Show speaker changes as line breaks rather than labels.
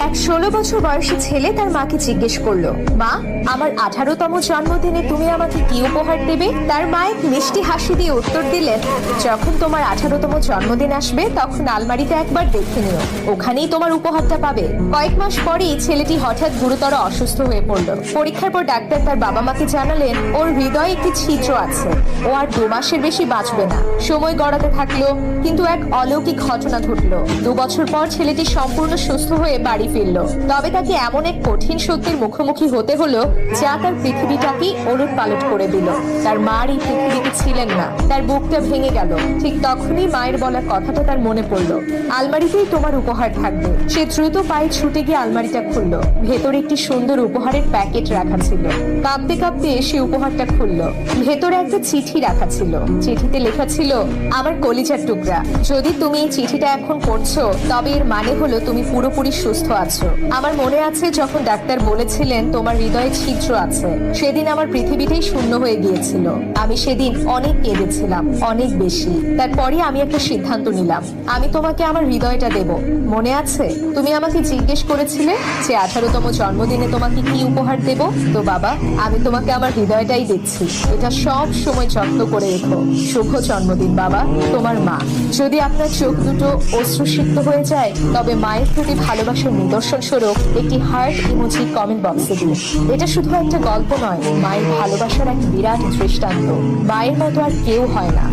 এক 16 বছর বয়সী ছেলে তার মাকে জিজ্ঞেস করলো, মা, আমার 18তম জন্মদিনে তুমি আমাকে কি উপহার দেবে? তার মা এক মিষ্টি হাসি দিয়ে উত্তর দিলেন, যখন তোমার 18তম জন্মদিন আসবে তখন আলমারিতে একবার দেখে নিও, ওখানেই তোমার উপহারটা পাবে। কয়েক মাস পরেই ছেলেটি হঠাৎ গুরুতর অসুস্থ হয়ে পড়ল। পরীক্ষার পর ডাক্তার তার বাবা মাকে জানালেন ওর হৃদয়ে একটি ছিদ্র আছে, ও আর 2 মাসের বেশি বাঁচবে না। সময় গড়াতে থাকলো, কিন্তু এক অলৌকিক ঘটনা ঘটলো। 2 বছর পর ছেলেটি সম্পূর্ণ সুস্থ হয়ে বাড়ি ফিরল। তবে তাকে এমন এক কঠিন সত্যের মুখোমুখি হতে হলো যা তার পৃথিবীটাকেই ওলট পালট করে দিল। তার মার এই পৃথিবীতে ছিলেন না, তার বুকটা ভেঙে গেল। ঠিক তখনই মায়ের বলা কথাটা তার মনে পড়লো, আলমারিতেই তোমার উপহার থাকবে। সে দ্রুত পায়ে ছুটে গিয়ে আলমারিটা খুললো। ভেতরে একটি সুন্দর উপহারের প্যাকেট রাখা ছিল। কাঁপতে কাঁপতে সে উপহারটা খুললো। ভেতরে একটা চিঠি রাখা ছিল। চিঠিতে লেখা ছিল, আমার কলিজার টুকরা, যদি তুমি এই চিঠিটা এখন পড়ছো তবে এর মানে হলো তুমি পুরোপুরি সুস্থ আছো। আমার মনে আছে যখন ডাক্তার বলেছিলেন তোমার হৃদয়ে ছিদ্র আছে, সেদিন আমার পৃথিবীটাই শূন্য হয়ে গিয়েছিল। আমি সেদিন অনেক কেঁদেছিলাম, অনেক বেশি। তারপরে আমি একটা সিদ্ধান্ত নিলাম, আমি তোমাকে আমার হৃদয়টা দেব। মনে আছে তুমি আমাকে জিজ্ঞেস করেছিলে যে 18তম জন্মদিনে তোমাকে কি উপহার দেব? তো বাবা, আমি তোমাকে আমার হৃদয়টাই দিচ্ছি। এটা সব সময় যত্ন করে রেখো। শুভ জন্মদিন বাবা, তোমার মা। যদি আপনার চোখ দুটো অশ্রুসিক্ত হয়ে যায় তবে মায়ের প্রতি ভালোবাসার নিদর্শন স্বরূপ একটি হার্ট ইমোজি কমেন্ট বক্সে দিন। এটা শুধু একটা গল্প নয়, মায়ের ভালোবাসার এক বিরাট দৃষ্টান্ত। মায়ের মতো আর কেউ হয় না।